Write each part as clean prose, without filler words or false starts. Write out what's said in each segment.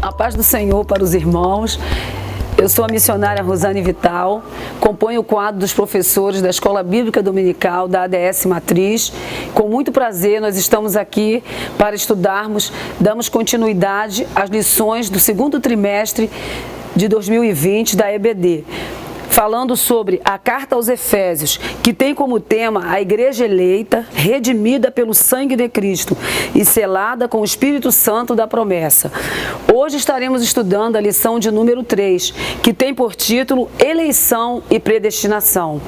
A paz do Senhor para os irmãos. Eu sou a missionária Rosane Vital, componho o quadro dos professores da Escola Bíblica Dominical da ADS Matriz. Com muito prazer, nós estamos aqui para estudarmos, damos continuidade às lições do segundo trimestre de 2020 da EBD. Falando sobre a carta aos Efésios, que tem como tema a igreja eleita, redimida pelo sangue de Cristo e selada com o Espírito Santo da promessa. Hoje estaremos estudando a lição de número 3, que tem por título Eleição e Predestinação.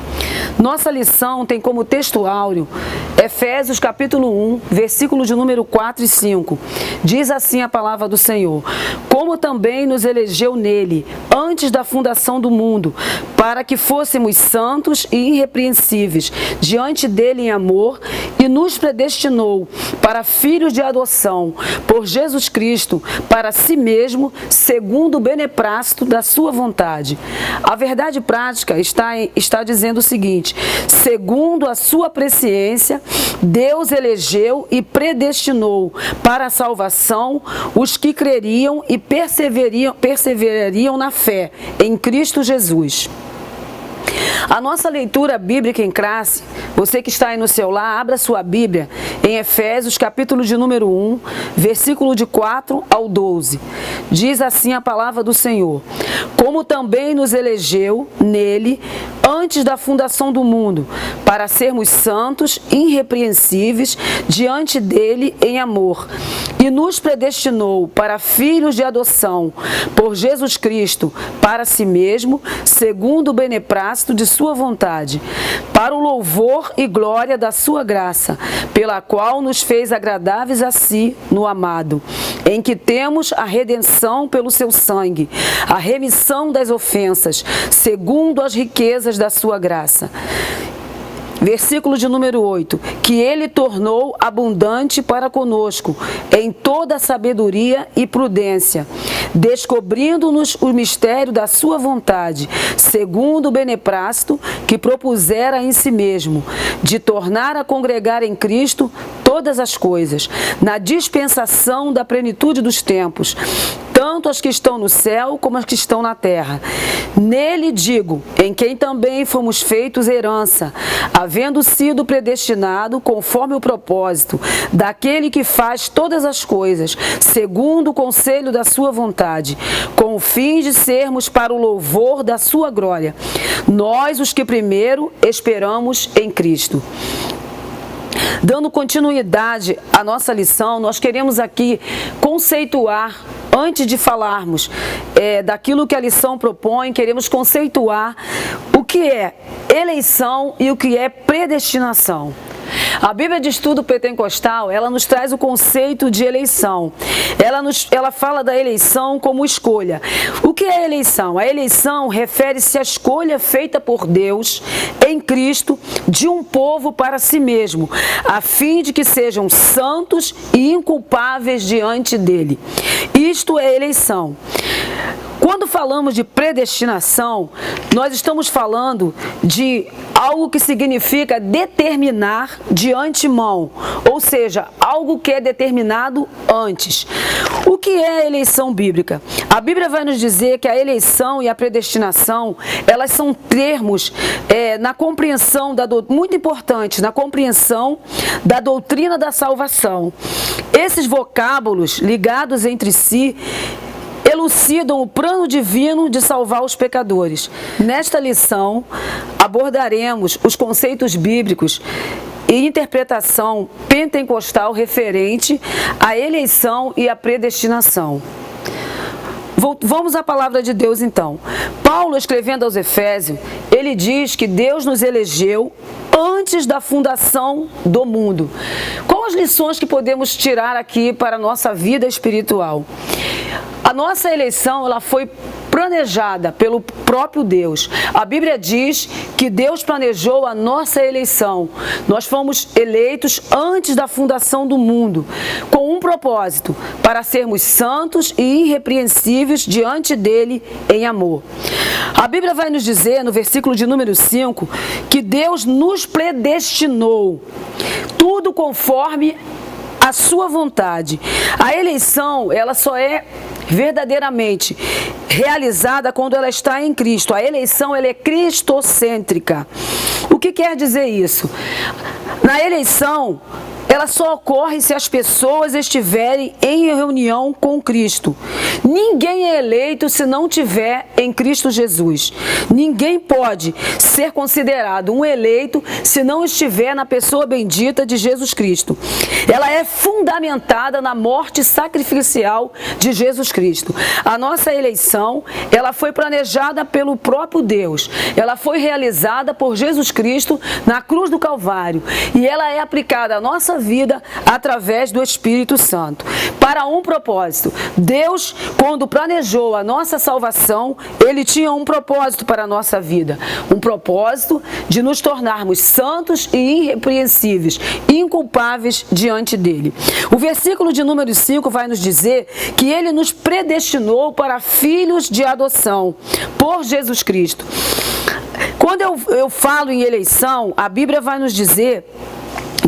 Nossa lição tem como texto áureo Efésios capítulo 1, versículo de número 4 e 5. Diz assim a palavra do Senhor: como também nos elegeu nele, antes da fundação do mundo, para que fôssemos santos e irrepreensíveis diante dele em amor, e nos predestinou para filhos de adoção por Jesus Cristo, para si mesmo, segundo o beneplácito da sua vontade. A verdade prática está dizendo o seguinte: segundo a sua presciência, Deus elegeu e predestinou para a salvação os que creriam e perseverariam na fé em Cristo Jesus. A nossa leitura bíblica em classe, você que está aí no celular, abra sua Bíblia em Efésios, capítulo de número 1, versículo de 4 ao 12. Diz assim a palavra do Senhor: como também nos elegeu nele, antes da fundação do mundo, para sermos santos e irrepreensíveis diante dele em amor, e nos predestinou para filhos de adoção por Jesus Cristo, para si mesmo, segundo o beneplácito de sua vontade, para o louvor e glória da sua graça, pela qual nos fez agradáveis a si no amado, em que temos a redenção pelo seu sangue, a remissão das ofensas, segundo as riquezas da sua graça. Versículo de número 8, que ele tornou abundante para conosco em toda sabedoria e prudência, descobrindo-nos o mistério da sua vontade, segundo o beneplácito que propusera em si mesmo, de tornar a congregar em Cristo todas as coisas, na dispensação da plenitude dos tempos, tanto as que estão no céu como as que estão na terra. Nele digo, em quem também fomos feitos herança, havendo sido predestinado conforme o propósito daquele que faz todas as coisas, segundo o conselho da sua vontade, com o fim de sermos para o louvor da sua glória, nós os que primeiro esperamos em Cristo. Dando continuidade à nossa lição, nós queremos aqui conceituar, antes de falarmos daquilo que a lição propõe, queremos conceituar o que é eleição e o que é predestinação. A Bíblia de Estudo Pentecostal, ela nos traz o conceito de eleição. Ela fala da eleição como escolha. O que é eleição? A eleição refere-se à escolha feita por Deus em Cristo de um povo para si mesmo, a fim de que sejam santos e inculpáveis diante dele. Isto é eleição. Quando falamos de predestinação, nós estamos falando de algo que significa determinar de antemão, ou seja, algo que é determinado antes. O que é a eleição bíblica? A Bíblia vai nos dizer que a eleição e a predestinação, elas são termos na compreensão, muito importantes, na compreensão da doutrina da salvação. Esses vocábulos ligados entre si elucidam o plano divino de salvar os pecadores. Nesta lição, abordaremos os conceitos bíblicos e interpretação pentecostal referente à eleição e à predestinação. Vamos à palavra de Deus então. Paulo, escrevendo aos Efésios, ele diz que Deus nos elegeu antes da fundação do mundo. Quais as lições que podemos tirar aqui para a nossa vida espiritual? A nossa eleição, ela foi planejada pelo próprio Deus. A Bíblia diz que Deus planejou a nossa eleição. Nós fomos eleitos antes da fundação do mundo, com um propósito, para sermos santos e irrepreensíveis diante dele em amor. A Bíblia vai nos dizer, no versículo de número 5, que Deus nos predestinou, tudo conforme a sua vontade. A eleição, ela só é verdadeiramente realizada quando ela está em Cristo. A eleição, ela é cristocêntrica. O que quer dizer isso? Na eleição, ela só ocorre se as pessoas estiverem em reunião com Cristo. Ninguém é eleito se não tiver em Cristo Jesus. Ninguém pode ser considerado um eleito se não estiver na pessoa bendita de Jesus Cristo. Ela é fundamentada na morte sacrificial de Jesus Cristo. A nossa eleição, ela foi planejada pelo próprio Deus. Ela foi realizada por Jesus Cristo na cruz do Calvário. E ela é aplicada à nossa vida através do Espírito Santo, para um propósito. Deus, quando planejou a nossa salvação, Ele tinha um propósito para a nossa vida, um propósito de nos tornarmos santos e irrepreensíveis, inculpáveis diante dEle. O versículo de número 5 vai nos dizer que Ele nos predestinou para filhos de adoção, por Jesus Cristo. Quando eu falo em eleição, a Bíblia vai nos dizer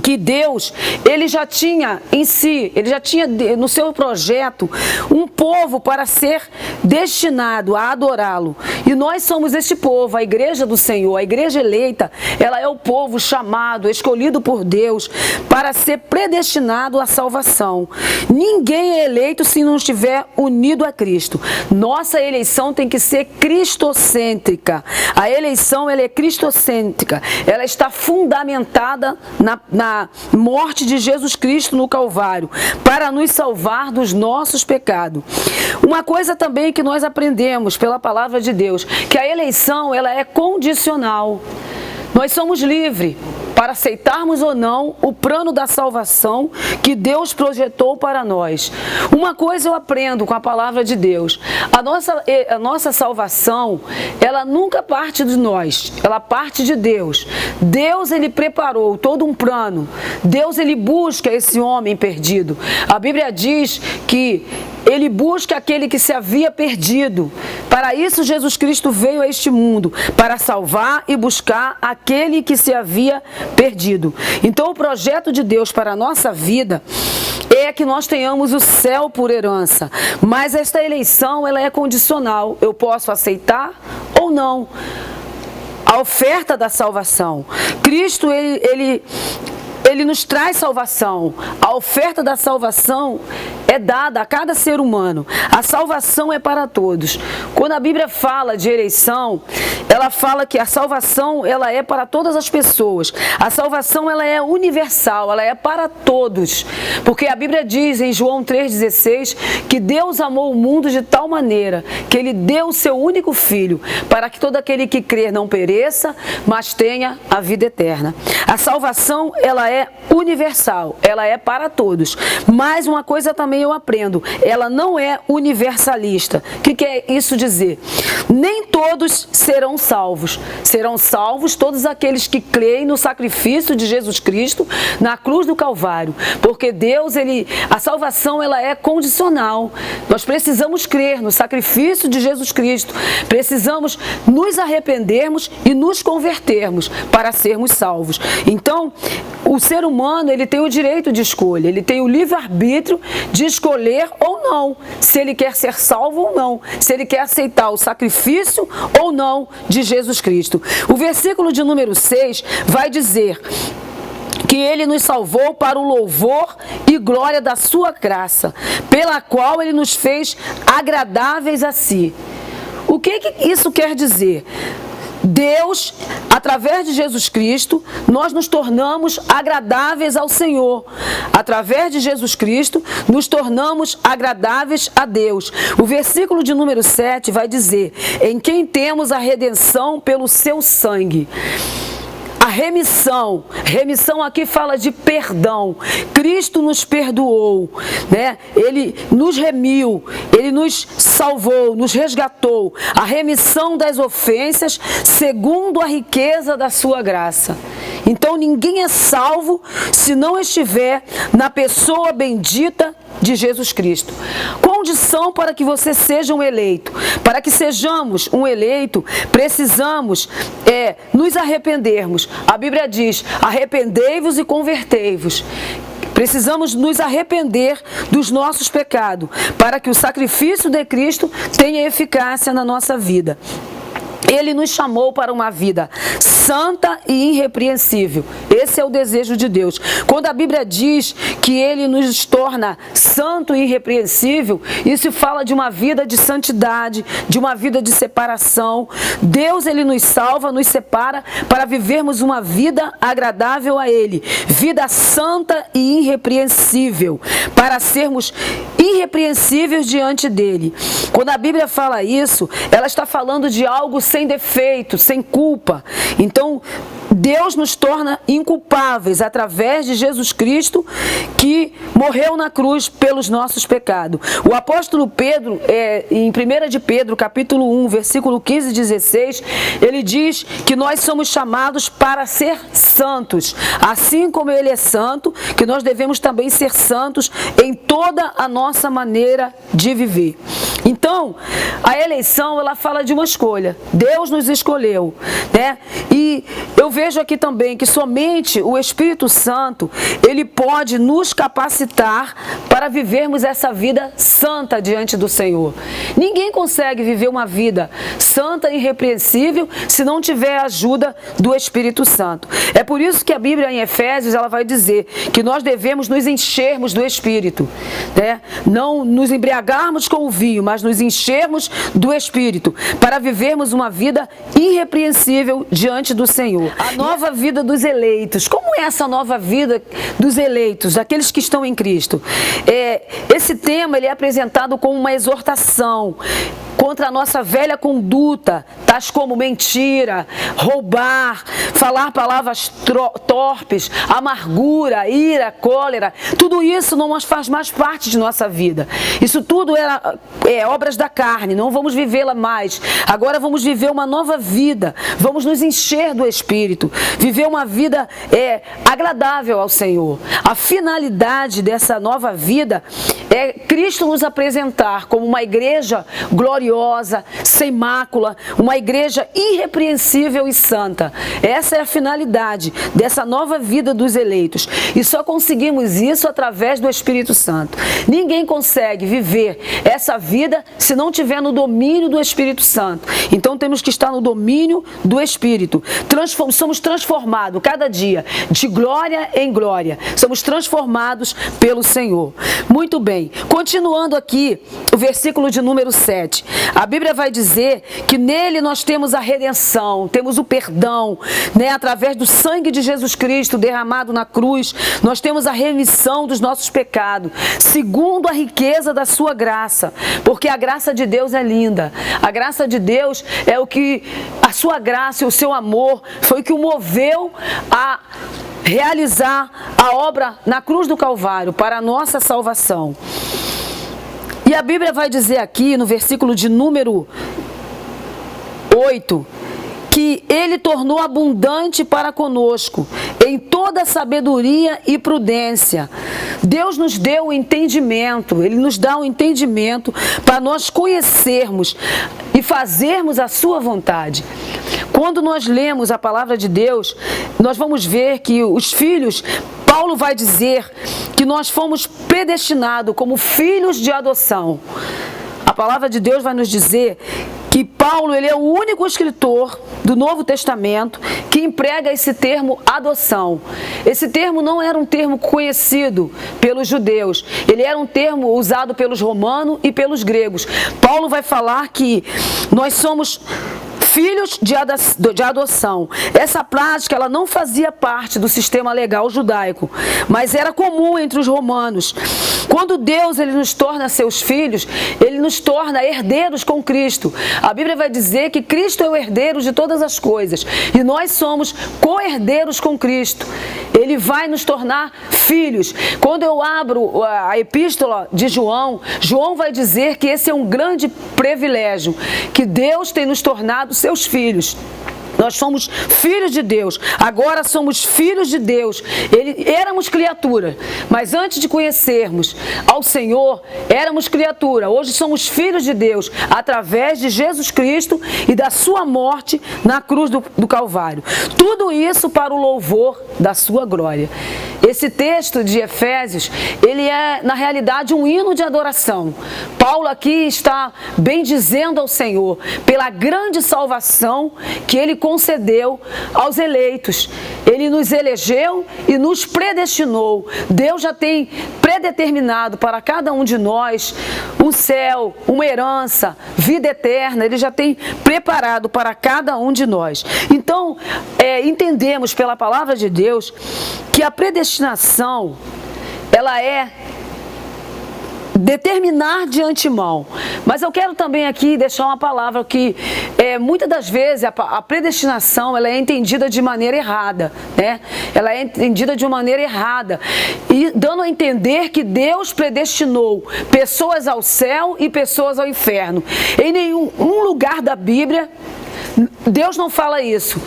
que Deus, Ele já tinha em si, Ele já tinha no seu projeto um povo para ser destinado a adorá-lo. E nós somos este povo, a igreja do Senhor, a igreja eleita, ela é o povo chamado, escolhido por Deus para ser predestinado à salvação. Ninguém é eleito se não estiver unido a Cristo. Nossa eleição tem que ser cristocêntrica. A eleição, ela é cristocêntrica. Ela está fundamentada na morte de Jesus Cristo no Calvário, para nos salvar dos nossos pecados. Uma coisa também que nós aprendemos pela palavra de Deus, que a eleição, ela é condicional. Nós somos livres para aceitarmos ou não o plano da salvação que Deus projetou para nós. Uma coisa eu aprendo com a palavra de Deus: a nossa salvação, ela nunca parte de nós, ela parte de Deus. Deus, Ele preparou todo um plano. Deus, Ele busca esse homem perdido. A Bíblia diz que Ele busca aquele que se havia perdido. Para isso, Jesus Cristo veio a este mundo, para salvar e buscar aquele que se havia perdido. Então, o projeto de Deus para a nossa vida é que nós tenhamos o céu por herança. Mas esta eleição, ela é condicional. Eu posso aceitar ou não a oferta da salvação. Cristo, Ele nos traz salvação. A oferta da salvação é dada a cada ser humano. A salvação é para todos. Quando a Bíblia fala de eleição, ela fala que a salvação, ela é para todas as pessoas. A salvação, ela é universal, ela é para todos. Porque a Bíblia diz em João 3,16 que Deus amou o mundo de tal maneira que Ele deu o seu único Filho, para que todo aquele que crer não pereça, mas tenha a vida eterna. A salvação, ela é universal, ela é para todos. Mas uma coisa também eu aprendo, ela não é universalista. O que quer isso dizer? Nem todos serão salvos. Serão salvos todos aqueles que creem no sacrifício de Jesus Cristo na cruz do Calvário. Porque Deus, a salvação, ela é condicional. Nós precisamos crer no sacrifício de Jesus Cristo. Precisamos nos arrependermos e nos convertermos para sermos salvos. Então, o ser humano, ele tem o direito de escolha, ele tem o livre-arbítrio de escolher ou não, se ele quer ser salvo ou não, se ele quer aceitar o sacrifício ou não de Jesus Cristo. O versículo de número 6 vai dizer que Ele nos salvou para o louvor e glória da sua graça, pela qual Ele nos fez agradáveis a si. O que isso quer dizer? Deus, através de Jesus Cristo, nós nos tornamos agradáveis ao Senhor. Através de Jesus Cristo, nos tornamos agradáveis a Deus. O versículo de número 7 vai dizer: em quem temos a redenção pelo seu sangue. A remissão aqui fala de perdão. Cristo nos perdoou, né? Ele nos remiu, Ele nos salvou, nos resgatou. A remissão das ofensas segundo a riqueza da sua graça. Então ninguém é salvo se não estiver na pessoa bendita de Jesus Cristo. Condição para que você seja um eleito. Para que sejamos um eleito, precisamos nos arrependermos. A Bíblia diz: arrependei-vos e convertei-vos. Precisamos nos arrepender dos nossos pecados, para que o sacrifício de Cristo tenha eficácia na nossa vida. Ele nos chamou para uma vida santa e irrepreensível. Esse é o desejo de Deus. Quando a Bíblia diz que Ele nos torna santo e irrepreensível, isso fala de uma vida de santidade, de uma vida de separação. Deus, Ele nos salva, nos separa para vivermos uma vida agradável a Ele. Vida santa e irrepreensível, para sermos irrepreensíveis diante dEle. Quando a Bíblia fala isso, ela está falando de algo sem defeito, sem culpa. Então, Deus nos torna inculpáveis através de Jesus Cristo, que morreu na cruz pelos nossos pecados. O apóstolo Pedro, em 1 de Pedro, capítulo 1, versículo 15 e 16, ele diz que nós somos chamados para ser santos. Assim como Ele é santo, que nós devemos também ser santos em toda a nossa maneira de viver. Então, a eleição, ela fala de uma escolha. Deus nos escolheu, né? E eu vejo aqui também que somente o Espírito Santo, ele pode nos capacitar para vivermos essa vida santa diante do Senhor. Ninguém consegue viver uma vida santa e irrepreensível se não tiver a ajuda do Espírito Santo. É por isso que a Bíblia em Efésios, ela vai dizer que nós devemos nos enchermos do Espírito, né? Não nos embriagarmos com o vinho, mas nos enchermos do Espírito, para vivermos uma vida irrepreensível diante do Senhor. A nova vida dos eleitos. Como é essa nova vida dos eleitos, daqueles que estão em Cristo? Esse tema, ele é apresentado como uma exortação contra a nossa velha conduta, tais como mentira, roubar, falar palavras torpes, amargura, ira, cólera. Tudo isso não faz mais parte de nossa vida. Isso tudo é obras da carne, não vamos vivê-la mais. Agora vamos viver uma nova vida, vamos nos encher do Espírito, viver uma vida agradável ao Senhor. A finalidade dessa nova vida é Cristo nos apresentar como uma igreja gloriosa, sem mácula, uma igreja irrepreensível e santa. Essa é a finalidade dessa nova vida dos eleitos. E só conseguimos isso através do Espírito Santo. Ninguém consegue viver essa vida se não tiver no domínio do Espírito Santo. Então temos que estar no domínio do Espírito. Somos transformados cada dia, de glória em glória. Somos transformados pelo Senhor. Muito bem. Continuando aqui, o versículo de número 7. A Bíblia vai dizer que nele nós temos a redenção, temos o perdão, né? Através do sangue de Jesus Cristo derramado na cruz, nós temos a remissão dos nossos pecados, segundo a riqueza da sua graça, porque a graça de Deus é linda. A graça de Deus é a sua graça e o seu amor foi o que o moveu a realizar a obra na cruz do Calvário para a nossa salvação. E a Bíblia vai dizer aqui no versículo de número 8, que Ele tornou abundante para conosco em toda sabedoria e prudência. Deus nos deu o entendimento, Ele nos dá o entendimento para nós conhecermos e fazermos a sua vontade. Quando nós lemos a palavra de Deus, nós vamos ver que os filhos, Paulo vai dizer que nós fomos predestinados como filhos de adoção. A palavra de Deus vai nos dizer que Paulo, ele é o único escritor do Novo Testamento que emprega esse termo adoção. Esse termo não era um termo conhecido pelos judeus, ele era um termo usado pelos romanos e pelos gregos. Paulo vai falar que nós somos filhos de adoção. Essa prática, ela não fazia parte do sistema legal judaico, mas era comum entre os romanos. Quando Deus, ele nos torna seus filhos, ele nos torna herdeiros com Cristo. A Bíblia vai dizer que Cristo é o herdeiro de todas as coisas e nós somos co-herdeiros com Cristo. Ele vai nos tornar filhos. Quando eu abro a epístola de João, João vai dizer que esse é um grande privilégio, que Deus tem nos tornado seus filhos. Nós somos filhos de Deus. Agora somos filhos de Deus. Éramos criatura, mas antes de conhecermos ao Senhor, éramos criatura. Hoje somos filhos de Deus através de Jesus Cristo e da sua morte na cruz do Calvário. Tudo isso para o louvor da sua glória. Esse texto de Efésios, ele é, na realidade, um hino de adoração. Paulo aqui está bendizendo ao Senhor pela grande salvação que Ele concedeu aos eleitos. Ele nos elegeu e nos predestinou. Deus já tem predeterminado para cada um de nós um céu, uma herança, vida eterna. Ele já tem preparado para cada um de nós. Então, entendemos pela palavra de Deus que a predestinação, ela é determinar de antemão. Mas eu quero também aqui deixar uma palavra que muitas das vezes a predestinação, ela é entendida de maneira errada, né? Ela é entendida de uma maneira errada e dando a entender que Deus predestinou pessoas ao céu e pessoas ao inferno. Em nenhum lugar da Bíblia Deus não fala isso.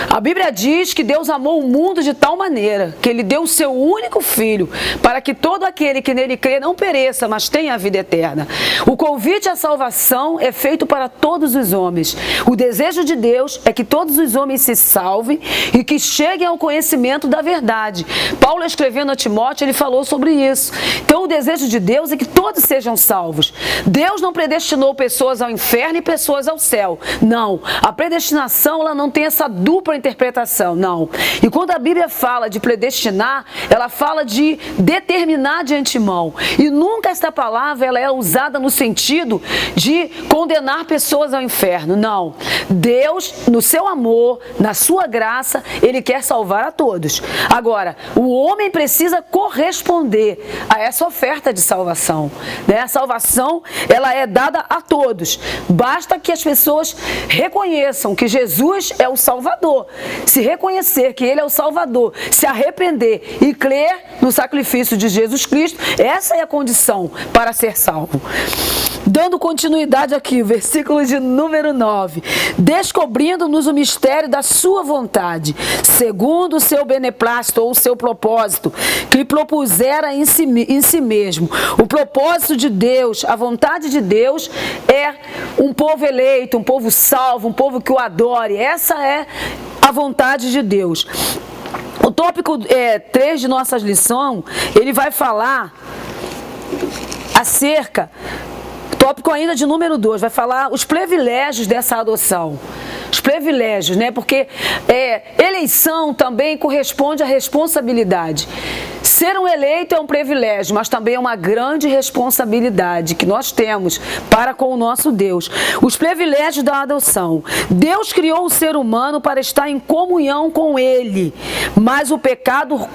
A Bíblia diz que Deus amou o mundo de tal maneira que Ele deu o seu único Filho para que todo aquele que nele crê não pereça, mas tenha a vida eterna. O convite à salvação é feito para todos os homens. O desejo de Deus é que todos os homens se salvem e que cheguem ao conhecimento da verdade. Paulo, escrevendo a Timóteo, ele falou sobre isso. Então o desejo de Deus é que todos sejam salvos. Deus não predestinou pessoas ao inferno e pessoas ao céu. Não. A predestinação, ela não tem essa dupla interpretação, não. E quando a Bíblia fala de predestinar, ela fala de determinar de antemão. E nunca esta palavra ela é usada no sentido de condenar pessoas ao inferno, não. Deus, no seu amor, na sua graça, Ele quer salvar a todos. Agora, o homem precisa corresponder a essa oferta de salvação, né? A salvação, ela é dada a todos. Basta que as pessoas reconheçam que Jesus é o Salvador. Se reconhecer que Ele é o Salvador, se arrepender e crer no sacrifício de Jesus Cristo, essa é a condição para ser salvo. Dando continuidade aqui, versículo de número 9. Descobrindo-nos o mistério da sua vontade, segundo o seu beneplácito ou o seu propósito, que lhe propusera em si mesmo. O propósito de Deus, a vontade de Deus é um povo eleito, um povo salvo, um povo que o adore. Essa é a vontade de Deus. O tópico 3 de nossa lição, ele vai falar acerca... Tópico ainda de número 2, vai falar os privilégios dessa adoção. Os privilégios, né? Porque eleição também corresponde à responsabilidade. Ser um eleito é um privilégio, mas também é uma grande responsabilidade que nós temos para com o nosso Deus. Os privilégios da adoção. Deus criou o ser humano para estar em comunhão com Ele, mas o pecado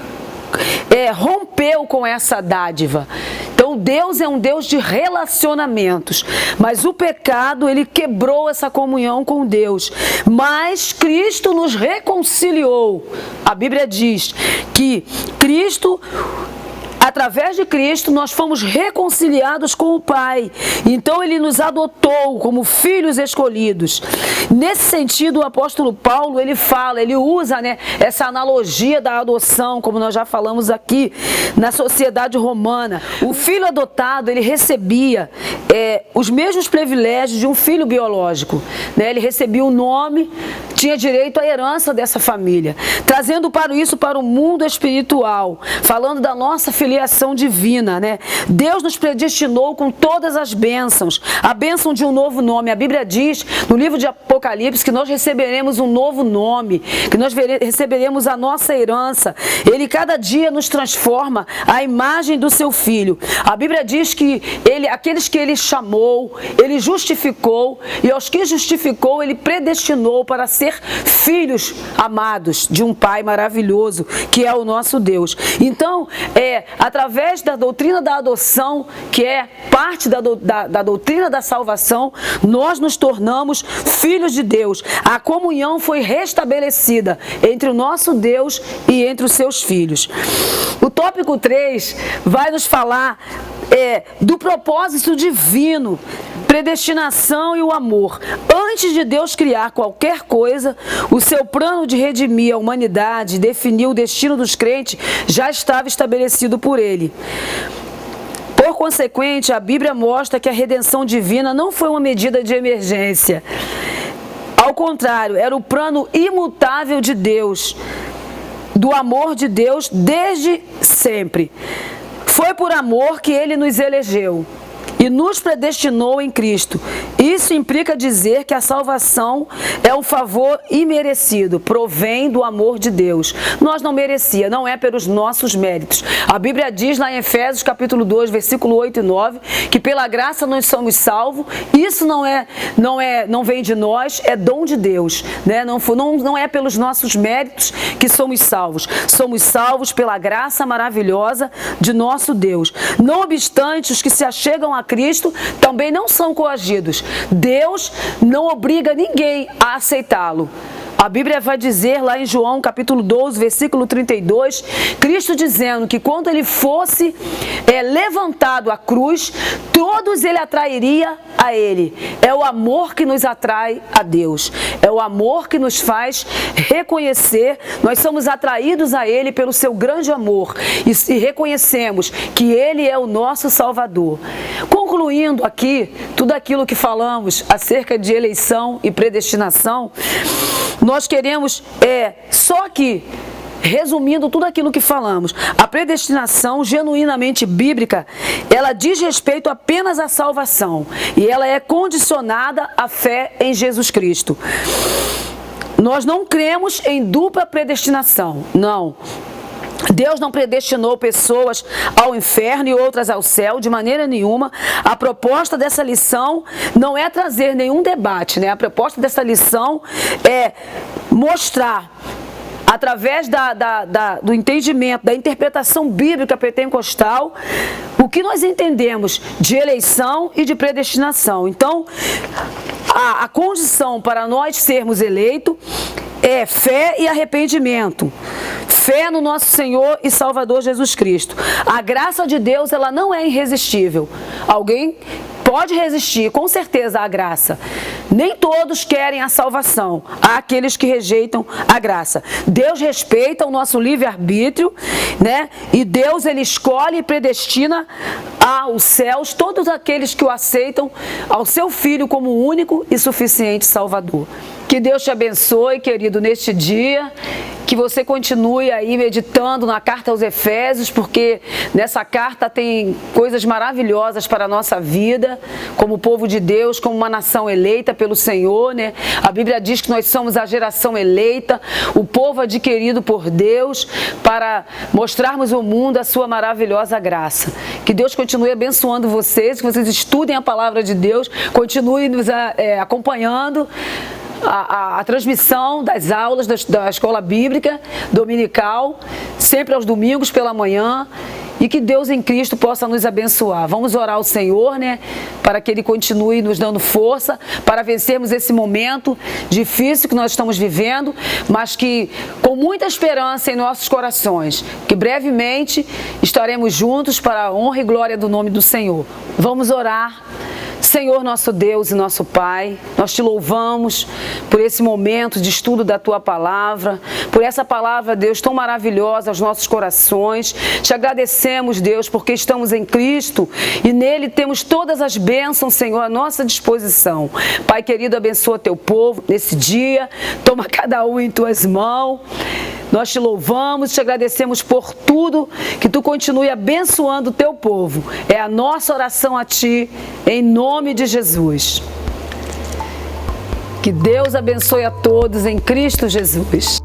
rompeu com essa dádiva. Então Deus é um Deus de relacionamentos, mas o pecado, ele quebrou essa comunhão com Deus. Mas Cristo nos reconciliou. A Bíblia diz que através de Cristo, nós fomos reconciliados com o Pai. Então, Ele nos adotou como filhos escolhidos. Nesse sentido, o apóstolo Paulo, ele usa, né, essa analogia da adoção, como nós já falamos aqui, na sociedade romana. O filho adotado, ele recebia os mesmos privilégios de um filho biológico, né? Ele recebia um nome, tinha direito à herança dessa família. Trazendo isso para o mundo espiritual, falando da nossa filiação divina, né? Deus nos predestinou com todas as bênçãos, a bênção de um novo nome. A Bíblia diz no livro de Apocalipse que nós receberemos um novo nome, que nós receberemos a nossa herança. Ele cada dia nos transforma à imagem do seu Filho. A Bíblia diz que aqueles que Ele chamou, Ele justificou, e aos que justificou, Ele predestinou para ser filhos amados de um Pai maravilhoso, que é o nosso Deus. Então, através da doutrina da adoção, que é parte da doutrina da salvação, nós nos tornamos filhos de Deus. A comunhão foi restabelecida entre o nosso Deus e entre os seus filhos. O tópico 3 vai nos falar do propósito divino predestinação e o amor. Antes de Deus criar qualquer coisa, o seu plano de redimir a humanidade, definir o destino dos crentes, já estava estabelecido por Ele. Por consequente, a Bíblia mostra que a redenção divina não foi uma medida de emergência. Ao contrário, era o plano imutável de Deus, do amor de Deus desde sempre. Foi por amor que Ele nos elegeu e nos predestinou em Cristo. Isso implica dizer que a salvação é um favor imerecido, provém do amor de Deus. Nós não merecia, não é pelos nossos méritos. A Bíblia diz lá em Efésios capítulo 2, versículo 8 e 9, que pela graça nós somos salvos. Isso não vem de nós, é dom de Deus, né? Não é pelos nossos méritos que somos salvos. Somos salvos pela graça maravilhosa de nosso Deus. Não obstante, os que se achegam a Cristo também não são coagidos. Deus não obriga ninguém a aceitá-lo. A Bíblia vai dizer lá em João capítulo 12, versículo 32, Cristo dizendo que quando Ele fosse levantado à cruz, todos Ele atrairia a Ele. É o amor que nos atrai a Deus. É o amor que nos faz reconhecer. Nós somos atraídos a Ele pelo seu grande amor e reconhecemos que Ele é o nosso Salvador. Concluindo aqui tudo aquilo que falamos acerca de eleição e predestinação, nós queremos, só que, resumindo tudo aquilo que falamos, a predestinação genuinamente bíblica, ela diz respeito apenas à salvação e ela é condicionada à fé em Jesus Cristo. Nós não cremos em dupla predestinação, não. Deus não predestinou pessoas ao inferno e outras ao céu, de maneira nenhuma. A proposta dessa lição não é trazer nenhum debate, né? A proposta dessa lição é mostrar, através do entendimento, da interpretação bíblica pentecostal, o que nós entendemos de eleição e de predestinação. Então, a condição para nós sermos eleitos é fé e arrependimento. Fé no nosso Senhor e Salvador Jesus Cristo. A graça de Deus, ela não é irresistível. Alguém pode resistir, com certeza, à graça. Nem todos querem a salvação. Há aqueles que rejeitam a graça. Deus respeita o nosso livre-arbítrio, né? E Deus, Ele escolhe e predestina aos céus todos aqueles que o aceitam ao seu Filho como único e suficiente Salvador. Que Deus te abençoe, querido, neste dia. Que você continue aí meditando na carta aos Efésios, porque nessa carta tem coisas maravilhosas para a nossa vida, como povo de Deus, como uma nação eleita pelo Senhor, né? A Bíblia diz que nós somos a geração eleita, o povo adquirido por Deus, para mostrarmos ao mundo a sua maravilhosa graça. Que Deus continue abençoando vocês, que vocês estudem a palavra de Deus, continuem nos acompanhando. A transmissão das aulas da Escola Bíblica Dominical, sempre aos domingos pela manhã, e que Deus em Cristo possa nos abençoar. Vamos orar ao Senhor, né, para que Ele continue nos dando força, para vencermos esse momento difícil que nós estamos vivendo, mas que com muita esperança em nossos corações, que brevemente estaremos juntos para a honra e glória do nome do Senhor. Vamos orar. Senhor, nosso Deus e nosso Pai, nós te louvamos por esse momento de estudo da Tua Palavra, por essa Palavra, Deus, tão maravilhosa aos nossos corações. Te agradecemos, Deus, porque estamos em Cristo e nele temos todas as bênçãos, Senhor, à nossa disposição. Pai querido, abençoa Teu povo nesse dia, toma cada um em Tuas mãos. Nós te louvamos, te agradecemos por tudo, que Tu continue abençoando o Teu povo. É a nossa oração a Ti, em nome de Jesus. Que Deus abençoe a todos em Cristo Jesus.